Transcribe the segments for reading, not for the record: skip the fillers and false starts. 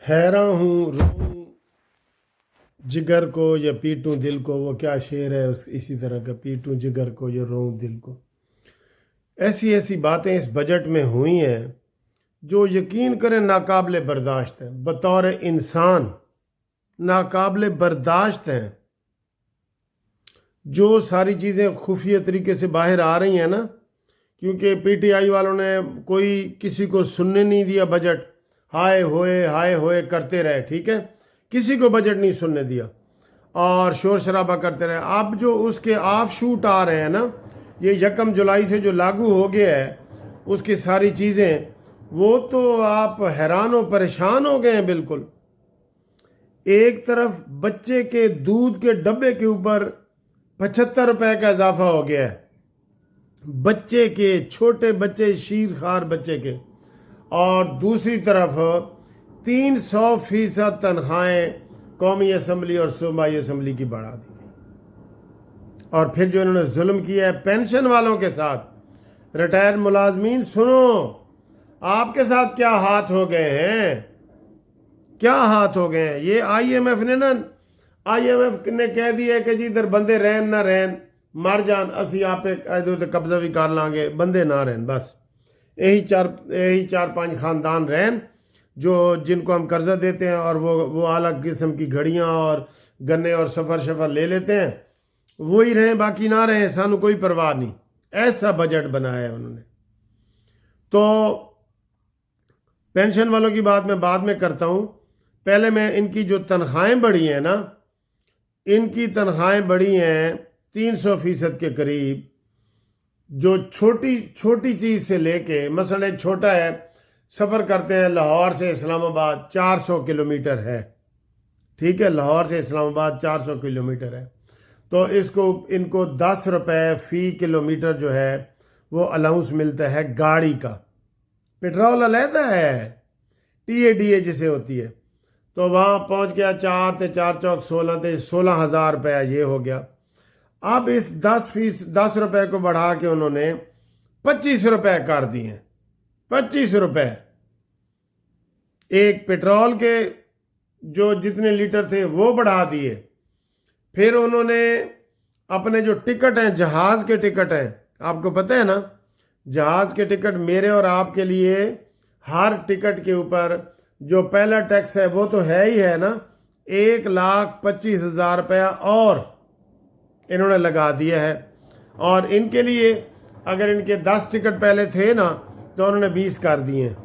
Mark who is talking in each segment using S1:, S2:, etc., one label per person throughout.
S1: حیراں ہوں روؤں جگر کو یا پیٹوں دل کو، وہ کیا شعر ہے اسی طرح کا، پیٹوں جگر کو یا روؤں دل کو۔ ایسی ایسی باتیں اس بجٹ میں ہوئی ہیں جو یقین کریں ناقابل برداشت ہیں، بطور انسان ناقابل برداشت ہیں۔ جو ساری چیزیں خفیہ طریقے سے باہر آ رہی ہیں نا، کیونکہ پی ٹی آئی والوں نے کوئی کسی کو سننے نہیں دیا، بجٹ ہائے ہوئے کرتے رہے، ٹھیک ہے، کسی کو بجٹ نہیں سننے دیا اور شور شرابہ کرتے رہے۔ اب جو اس کے آف شوٹ آ رہے ہیں نا، یہ 1 جولائی سے جو لاگو ہو گیا ہے، اس کی ساری چیزیں، وہ تو آپ حیران و پریشان ہو گئے ہیں بالکل۔ ایک طرف بچے کے دودھ کے ڈبے کے اوپر 75 روپے کا اضافہ ہو گیا ہے، بچے کے، چھوٹے بچے، شیر خوار بچے کے، اور دوسری طرف 300% تنخواہیں قومی اسمبلی اور صوبائی اسمبلی کی بڑھا دی گئی۔ اور پھر جو انہوں نے ظلم کیا ہے پینشن والوں کے ساتھ، ریٹائر ملازمین سنو، آپ کے ساتھ کیا ہاتھ ہو گئے ہیں، کیا ہاتھ ہو گئے ہیں۔ یہ آئی ایم ایف نے نا، آئی ایم ایف نے کہہ دیا ہے کہ جی ادھر بندے رہن نہ رہن، مر جان اسی آپ ادھر قبضہ بھی کر لیں گے، بندے نہ رہن، بس یہی چار پانچ خاندان رہن جو جن کو ہم قرضہ دیتے ہیں، اور وہ اعلیٰ قسم کی گھڑیاں اور گنے اور سفر لے لیتے ہیں، وہی رہیں، باقی نہ رہیں، سانو کوئی پرواہ نہیں۔ ایسا بجٹ بنایا ہے انہوں نے۔ تو پینشن والوں کی بات میں بعد میں کرتا ہوں، پہلے میں ان کی جو تنخواہیں بڑھی ہیں نا، ان کی تنخواہیں بڑھی ہیں 300% کے قریب، جو چھوٹی چیز سے لے کے، مثلا ایک چھوٹا ہے، سفر کرتے ہیں لاہور سے اسلام آباد، 400 کلومیٹر ہے، ٹھیک ہے، لاہور سے اسلام آباد 400 کلومیٹر ہے، تو ان کو 10 روپے فی کلومیٹر جو ہے وہ الاؤنس ملتا ہے گاڑی کا۔ پیٹرول علیحدہ ہے، ٹی اے ڈی اے جسے ہوتی ہے، تو وہاں پہنچ گیا 4 تے 4 چوک 16 تے 16,000 روپے یہ ہو گیا۔ اب اس 10 روپے کو بڑھا کے انہوں نے 25 روپے کر دیے، 25 روپے ایک پیٹرول کے جو جتنے لیٹر تھے وہ بڑھا دیے۔ پھر انہوں نے اپنے جو ٹکٹ ہیں، جہاز کے ٹکٹ ہیں، آپ کو پتہ ہے نا، جہاز کے ٹکٹ میرے اور آپ کے لیے ہر ٹکٹ کے اوپر جو پہلا ٹیکس ہے وہ تو ہے ہی ہے نا، 1,25,000 روپیہ اور انہوں نے لگا دیا ہے۔ اور ان کے لیے اگر ان کے 10 ٹکٹ پہلے تھے نا، تو انہوں نے 20 کر دیے ہیں،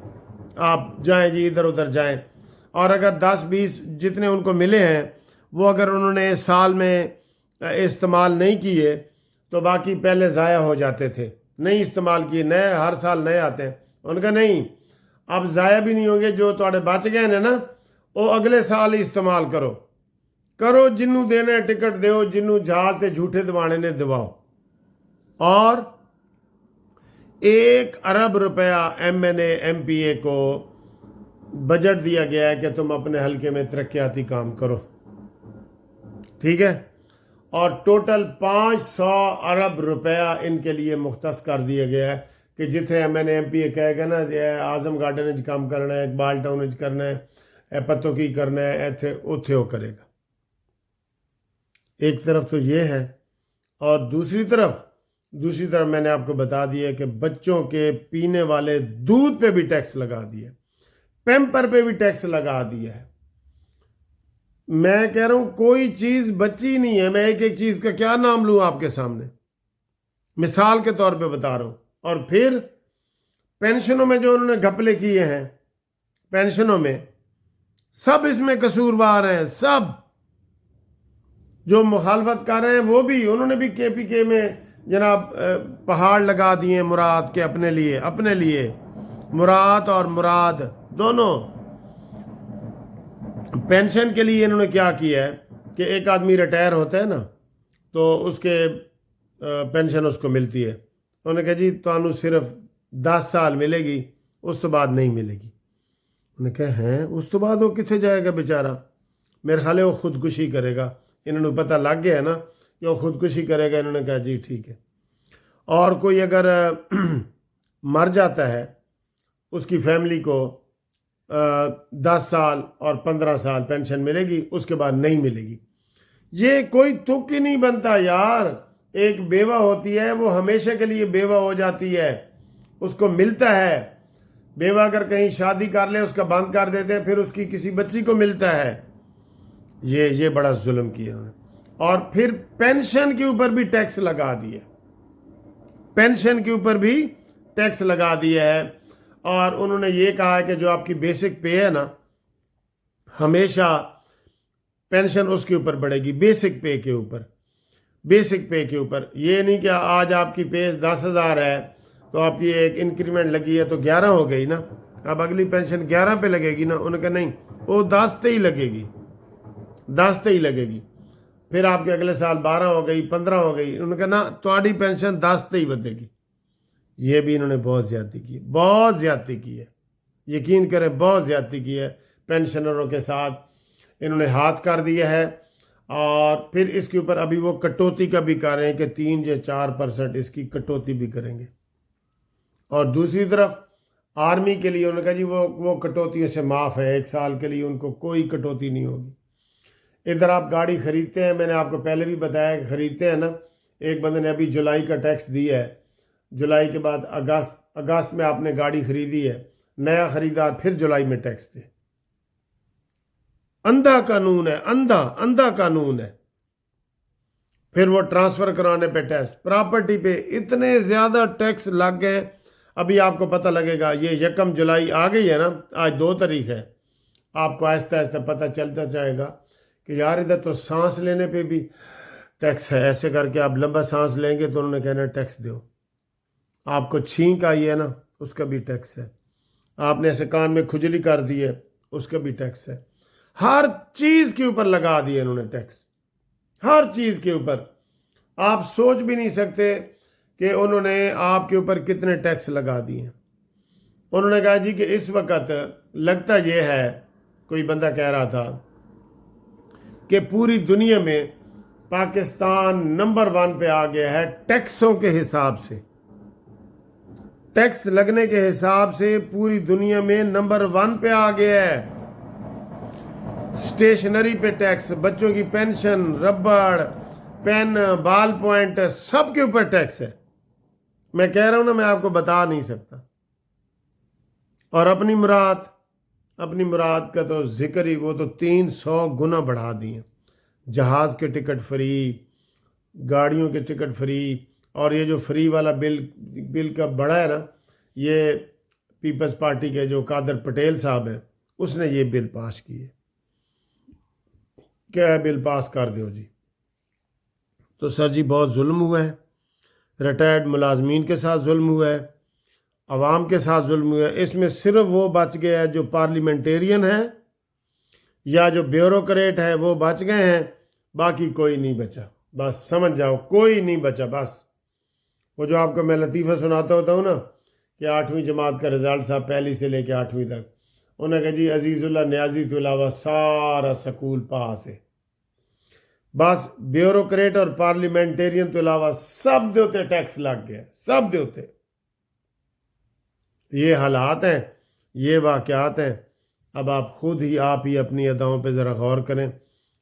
S1: آپ جائیں جی ادھر ادھر جائیں۔ اور اگر 10-20 جتنے ان کو ملے ہیں، وہ اگر انہوں نے سال میں استعمال نہیں کیے تو باقی پہلے ضائع ہو جاتے تھے، نہیں استعمال کیے، نئے ہر سال نئے آتے ہیں۔ ان کا نہیں، اب ضائع بھی نہیں ہوں گے، جو تھوڑے بچ گئے ہیں نا، وہ اگلے سال ہی استعمال کرو، جنوں دینے ٹکٹ دیو، جنوں جہاز تے جھوٹے دوانے نے دواؤ۔ اور 1 ارب روپیہ M N A M P A کو بجٹ دیا گیا ہے کہ تم اپنے حلقے میں ترقیاتی کام کرو، ٹھیک ہے، اور ٹوٹل 500 ارب روپیہ ان کے لیے مختص کر دیا گیا ہے کہ جتنے M N A M P A کہے گا نا، اعظم گارڈن کام کرنا ہے، اقبال ٹاؤن کرنا ہے، پتوں کی کرنا ہے، ایتھے اوتھے وہ کرے گا۔ ایک طرف تو یہ ہے، اور دوسری طرف میں نے آپ کو بتا دیا کہ بچوں کے پینے والے دودھ پہ بھی ٹیکس لگا دیا، پیمپر پہ بھی ٹیکس لگا دیا ہے۔ میں کہہ رہا ہوں کوئی چیز بچی نہیں ہے۔ میں ایک چیز کا کیا نام لوں آپ کے سامنے، مثال کے طور پہ بتا رہا ہوں۔ اور پھر پینشنوں میں جو انہوں نے گھپلے کیے ہیں، پینشنوں میں سب اس میں قصوروار ہیں، سب جو مخالفت کر رہے ہیں وہ بھی، انہوں نے بھی کے پی کے میں جناب پہاڑ لگا دیے مراد کے اپنے لیے مراد اور مراد دونوں۔ پینشن کے لیے انہوں نے کیا کیا ہے کہ ایک آدمی ریٹائر ہوتا ہے نا، تو اس کے پینشن اس کو ملتی ہے، انہوں نے کہا جی تو صرف 10 سال ملے گی، اس تو بعد نہیں ملے گی۔ انہوں نے کہا ہیں اس تو بعد وہ کتنے جائے گا بیچارہ؟ میرے خیال ہے وہ خودکشی کرے گا۔ انہوں نے پتہ لگ گیا ہے نا کہ وہ خودکشی کرے گا، انہوں نے کہا جی ٹھیک ہے۔ اور کوئی اگر مر جاتا ہے، اس کی فیملی کو 10 سال اور 15 سال پینشن ملے گی، اس کے بعد نہیں ملے گی۔ یہ کوئی تک ہی نہیں بنتا یار۔ ایک بیوہ ہوتی ہے، وہ ہمیشہ کے لیے بیوہ ہو جاتی ہے، اس کو ملتا ہے۔ بیوہ اگر کہیں شادی کر لے، اس کا بند کر دیتے ہیں، پھر اس کی کسی بچی کو ملتا ہے۔ یہ بڑا ظلم کیا انہوں نے۔ اور پھر پینشن کے اوپر بھی ٹیکس لگا دیا، پینشن کے اوپر بھی ٹیکس لگا دیا ہے۔ اور انہوں نے یہ کہا ہے کہ جو آپ کی بیسک پے ہے نا، ہمیشہ پینشن اس کے اوپر بڑھے گی، بیسک پے کے اوپر، بیسک پے کے اوپر۔ یہ نہیں کہ آج آپ کی پے 10,000 ہے تو آپ کی ایک انکریمنٹ لگی ہے تو 11 ہو گئی نا، اب اگلی پینشن 11 پہ لگے گی نا۔ انہوں نے کہا نہیں، وہ 10 تے ہی لگے گی، 10 تے ہی لگے گی۔ پھر آپ کے اگلے سال 12 ہو گئی، 15 ہو گئی۔ انہوں نے کہا نا، تھوڑی پینشن 10 تے ہی ودے گی۔ یہ بھی انہوں نے بہت زیادتی کی، بہت زیادتی کی ہے، یقین کریں بہت زیادتی کی ہے پینشنروں کے ساتھ۔ انہوں نے ہاتھ کر دیا ہے۔ اور پھر اس کے اوپر ابھی وہ کٹوتی کا بھی کر رہے ہیں کہ 3 یا 4% اس کی کٹوتی بھی کریں گے۔ اور دوسری طرف آرمی کے لیے انہوں نے کہا جی وہ کٹوتیوں سے معاف ہے، 1 سال کے لیے ان کو کوئی کٹوتی نہیں ہوگی۔ ادھر آپ گاڑی خریدتے ہیں، میں نے آپ کو پہلے بھی بتایا کہ خریدتے ہیں نا، ایک بندے نے ابھی جولائی کا ٹیکس دیا ہے، جولائی کے بعد اگست میں آپ نے گاڑی خریدی ہے، نیا خریدار پھر جولائی میں ٹیکس دے۔ اندھا قانون ہے، اندھا قانون ہے۔ پھر وہ ٹرانسفر کرانے پہ ٹیکس، پراپرٹی پہ اتنے زیادہ ٹیکس لگ گئے۔ ابھی آپ کو پتہ لگے گا، یہ 1 جولائی آ گئی ہے نا، آج 2 تاریخ ہے، آپ کو آہستہ آہستہ پتہ چلتا جائے گا کہ یار ادھر تو سانس لینے پہ بھی ٹیکس ہے۔ ایسے کر کے آپ لمبا سانس لیں گے تو انہوں نے کہنا ٹیکس دو۔ آپ کو چھینک آئی ہے نا، اس کا بھی ٹیکس ہے۔ آپ نے ایسے کان میں کھجلی کر دی ہے، اس کا بھی ٹیکس ہے۔ ہر چیز کے اوپر لگا دیا انہوں نے ٹیکس، ہر چیز کے اوپر۔ آپ سوچ بھی نہیں سکتے کہ انہوں نے آپ کے اوپر کتنے ٹیکس لگا دیے ہیں۔ انہوں نے کہا جی کہ اس وقت لگتا یہ ہے، کوئی بندہ کہہ رہا تھا کہ پوری دنیا میں پاکستان نمبر 1 پہ آ گیا ہے ٹیکسوں کے حساب سے، ٹیکس لگنے کے حساب سے پوری دنیا میں نمبر 1 پہ آ گیا ہے۔ اسٹیشنری پہ ٹیکس، بچوں کی پینشن، ربڑ، پین، بال پوائنٹ، سب کے اوپر ٹیکس ہے۔ میں کہہ رہا ہوں نا، میں آپ کو بتا نہیں سکتا۔ اور اپنی مراد کا تو ذکر ہی، وہ تو 300 گنا بڑھا دیے۔ جہاز کے ٹکٹ فری، گاڑیوں کے ٹکٹ فری، اور یہ جو فری والا بل کا بڑا ہے نا، یہ پیپلز پارٹی کے جو قادر پٹیل صاحب ہیں، اس نے یہ بل پاس کیے۔ کیا بل پاس کر دیو جی؟ تو سر جی بہت ظلم ہوا ہے، ریٹائرڈ ملازمین کے ساتھ ظلم ہوا ہے، عوام کے ساتھ ظلم ہوا ہے۔ اس میں صرف وہ بچ گیا ہے جو پارلیمنٹیرین ہیں یا جو بیوروکریٹ ہیں، وہ بچ گئے ہیں، باقی کوئی نہیں بچا۔ بس سمجھ جاؤ، کوئی نہیں بچا۔ بس وہ جو آپ کو میں لطیفہ سناتا ہوتا ہوں نا کہ 8ویں جماعت کا رزلٹ صاحب، پہلی سے لے کے 8ویں تک، انہوں نے کہا جی عزیز اللہ نیازی تو علاوہ سارا سکول پاس ہے، بس بیوروکریٹ اور پارلیمنٹیرین تو علاوہ سب دے ہوتے ٹیکس لگ گیا، سب دے ہوتے۔ یہ حالات ہیں، یہ واقعات ہیں۔ اب آپ ہی اپنی اداؤں پہ ذرا غور کریں۔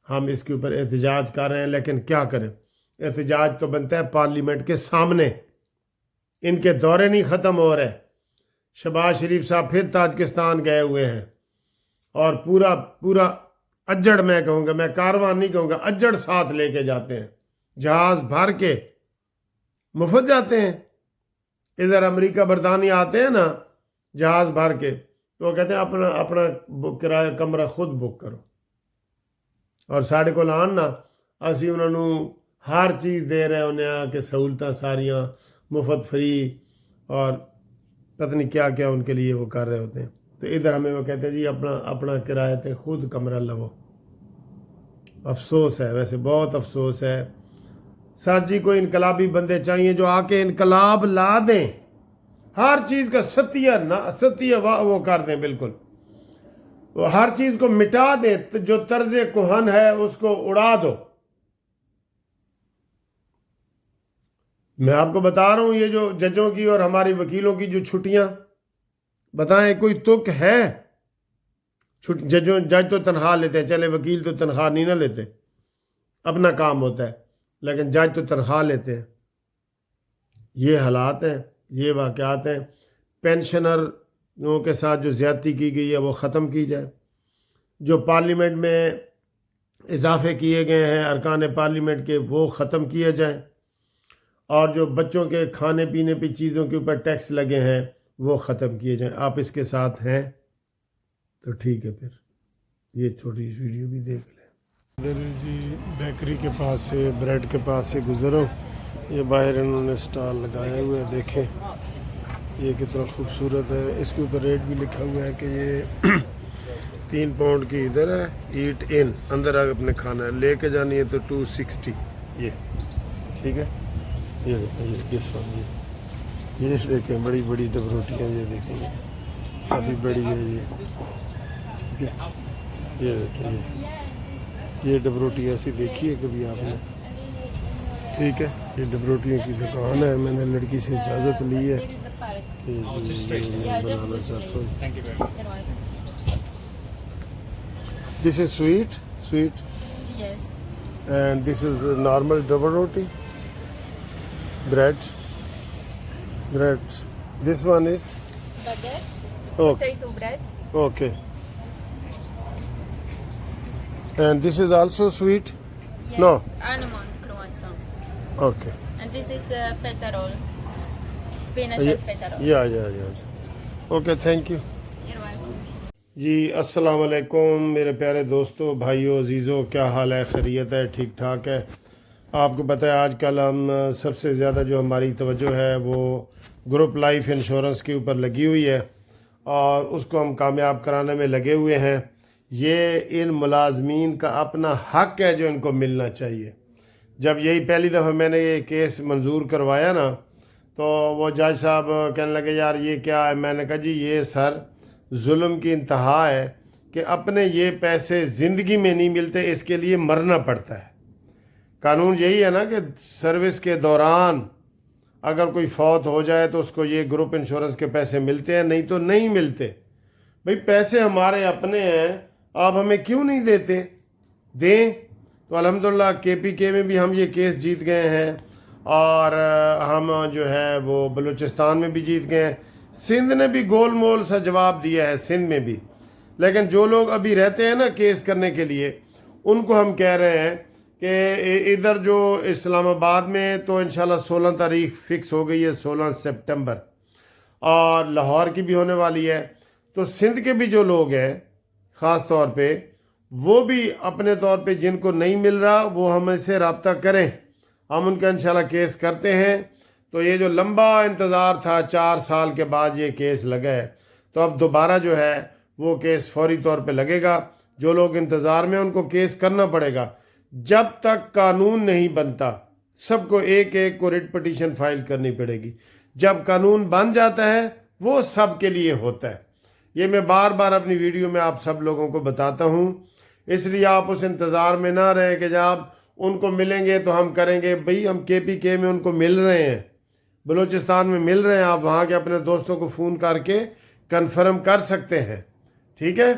S1: ہم اس کے اوپر احتجاج کر رہے ہیں، لیکن کیا کریں؟ احتجاج تو بنتا ہے پارلیمنٹ کے سامنے۔ ان کے دورے نہیں ختم ہو رہے۔ شہباز شریف صاحب پھر تاجکستان گئے ہوئے ہیں، اور پورا اجڑ، میں کہوں گا، میں کاروان نہیں کہوں گا، اجڑ ساتھ لے کے جاتے ہیں، جہاز بھر کے مفت جاتے ہیں۔ ادھر امریکہ برطانیہ آتے ہیں نا جہاز بھر کے، تو وہ کہتے ہیں اپنا کرایہ کمرہ خود بک کرو، اور ساڑھے کو آن نا اسی انہوں ہر چیز دے رہے انہیں کہ سہولتیں ساریاں مفت فری، اور پتہ نہیں کیا کیا ان کے لیے وہ کر رہے ہوتے ہیں۔ تو ادھر ہمیں وہ کہتے ہیں جی اپنا کرایہ تے خود کمرہ لو۔ افسوس ہے، ویسے بہت افسوس ہے۔ سر جی کوئی انقلابی بندے چاہیے جو آ کے انقلاب لا دیں، ہر چیز کا ستیہ وہ کر دیں، بالکل وہ ہر چیز کو مٹا دیں، جو طرز کہن ہے اس کو اڑا دو۔ میں آپ کو بتا رہا ہوں، یہ جو ججوں کی اور ہماری وکیلوں کی جو چھٹیاں، بتائیں کوئی تک ہے؟ جج تو تنخواہ لیتے ہیں، چلے وکیل تو تنخواہ نہیں نہ لیتے، اپنا کام ہوتا ہے، لیکن جج تو تنخواہ لیتے ہیں۔ یہ حالات ہیں، یہ واقعات ہیں۔ پینشنروں کے ساتھ جو زیادتی کی گئی ہے وہ ختم کی جائے، جو پارلیمنٹ میں اضافے کیے گئے ہیں ارکان پارلیمنٹ کے وہ ختم کیے جائیں، اور جو بچوں کے کھانے پینے پہ چیزوں کے اوپر ٹیکس لگے ہیں وہ ختم کیے جائیں۔ آپ اس کے ساتھ ہیں تو ٹھیک ہے، پھر یہ چھوٹی سی ویڈیو بھی دیکھ لیں۔ ادھر جی بیکری کے پاس سے، بریڈ کے پاس سے گزرو، یہ باہر انہوں نے سٹال لگائے ہوئے ہیں، دیکھیں یہ کتنا خوبصورت ہے۔ اس کے اوپر ریٹ بھی لکھا ہوا ہے کہ یہ 3 پاؤنڈ کی ادھر ہے، ایٹ ان، اندر آگے اپنے کھانا ہے، لے کے جانی ہے تو 260، یہ ٹھیک ہے۔ یہ دیکھیں یہ دیکھیں بڑی بڑی ڈب روٹیاں، یہ دیکھیں کافی بڑی ہے یہ، ٹھیک ہے۔ یہ دیکھیں یہ ڈب روٹی ایسی دیکھی ہے کبھی آپ نے؟ ٹھیک ہے، یہ ڈب روٹیوں کی دکان ہے۔ میں نے لڑکی سے اجازت لی ہے کہ میں بنانا چاہتا ہوں۔ This is sweet and this is normal double روٹی، bread. This one is
S2: baguette,
S1: okay.
S2: potato bread.
S1: Okay. And this is also sweet?
S2: Yes,
S1: No.
S2: almond croissant.
S1: Okay.
S2: And this is feta roll, spinach and feta roll.
S1: Yeah. Okay, thank you.
S2: You're welcome.
S1: جی السلام علیکم میرے پیارے دوستوں، بھائیوں، عزیزوں، کیا حال ہے؟ خیریت ہے؟ ٹھیک ٹھاک ہے؟ آپ کو پتہ ہے آج کل ہم سب سے زیادہ جو ہماری توجہ ہے وہ گروپ لائف انشورنس کے اوپر لگی ہوئی ہے، اور اس کو ہم کامیاب کرانے میں لگے ہوئے ہیں۔ یہ ان ملازمین کا اپنا حق ہے جو ان کو ملنا چاہیے۔ جب یہی پہلی دفعہ میں نے یہ کیس منظور کروایا نا، تو وہ جج صاحب کہنے لگے یار یہ کیا ہے؟ میں نے کہا جی یہ سر ظلم کی انتہا ہے کہ اپنے یہ پیسے زندگی میں نہیں ملتے، اس کے لیے مرنا پڑتا ہے۔ قانون یہی ہے نا کہ سروس کے دوران اگر کوئی فوت ہو جائے تو اس کو یہ گروپ انشورنس کے پیسے ملتے ہیں، نہیں تو نہیں ملتے۔ بھئی پیسے ہمارے اپنے ہیں، آپ ہمیں کیوں نہیں دیتے؟ دیں۔ تو الحمدللہ کے پی کے میں بھی ہم یہ کیس جیت گئے ہیں، اور ہم جو ہے وہ بلوچستان میں بھی جیت گئے ہیں، سندھ نے بھی گول مول سا جواب دیا ہے، سندھ میں بھی۔ لیکن جو لوگ ابھی رہتے ہیں نا کیس کرنے کے لیے، ان کو ہم کہہ رہے ہیں کہ ادھر جو اسلام آباد میں تو انشاءاللہ 16 تاریخ فکس ہو گئی ہے، 16 سپٹمبر، اور لاہور کی بھی ہونے والی ہے۔ تو سندھ کے بھی جو لوگ ہیں خاص طور پہ، وہ بھی اپنے طور پہ جن کو نہیں مل رہا وہ ہمیں سے رابطہ کریں، ہم ان کا انشاءاللہ کیس کرتے ہیں۔ تو یہ جو لمبا انتظار تھا، 4 سال کے بعد یہ کیس لگا ہے، تو اب دوبارہ جو ہے وہ کیس فوری طور پہ لگے گا۔ جو لوگ انتظار میں ان کو کیس کرنا پڑے گا۔ جب تک قانون نہیں بنتا سب کو ایک ایک کو ریٹ پٹیشن فائل کرنی پڑے گی۔ جب قانون بن جاتا ہے وہ سب کے لیے ہوتا ہے۔ یہ میں بار بار اپنی ویڈیو میں آپ سب لوگوں کو بتاتا ہوں، اس لیے آپ اس انتظار میں نہ رہیں کہ جب ان کو ملیں گے تو ہم کریں گے۔ بھئی ہم کے پی کے میں ان کو مل رہے ہیں، بلوچستان میں مل رہے ہیں، آپ وہاں کے اپنے دوستوں کو فون کر کے کنفرم کر سکتے ہیں، ٹھیک ہے؟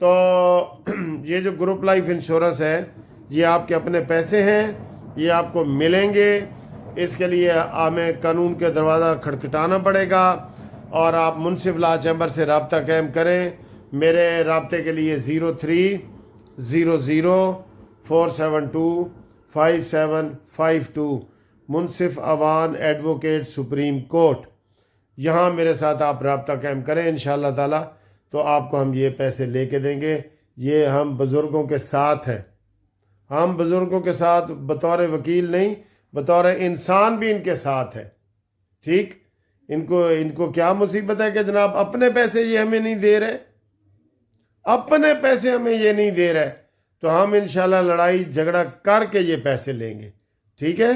S1: تو یہ جو گروپ لائف انشورنس ہے یہ آپ کے اپنے پیسے ہیں، یہ آپ کو ملیں گے۔ اس کے لیے ہمیں قانون کے دروازہ کھٹکھٹانا پڑے گا، اور آپ منصف لا چیمبر سے رابطہ قائم کریں۔ میرے رابطے کے لیے 030047255752 منصف اوان ایڈوکیٹ سپریم کورٹ، یہاں میرے ساتھ آپ رابطہ قائم کریں انشاءاللہ تعالی، تو آپ کو ہم یہ پیسے لے کے دیں گے۔ یہ ہم بزرگوں کے ساتھ ہیں، ہم بزرگوں کے ساتھ بطور وکیل نہیں، بطور انسان بھی ان کے ساتھ ہے، ٹھیک؟ ان کو کیا مصیبت ہے کہ جناب اپنے پیسے یہ ہمیں نہیں دے رہے، اپنے پیسے ہمیں یہ نہیں دے رہے، تو ہم انشاءاللہ لڑائی جھگڑا کر کے یہ پیسے لیں گے، ٹھیک ہے؟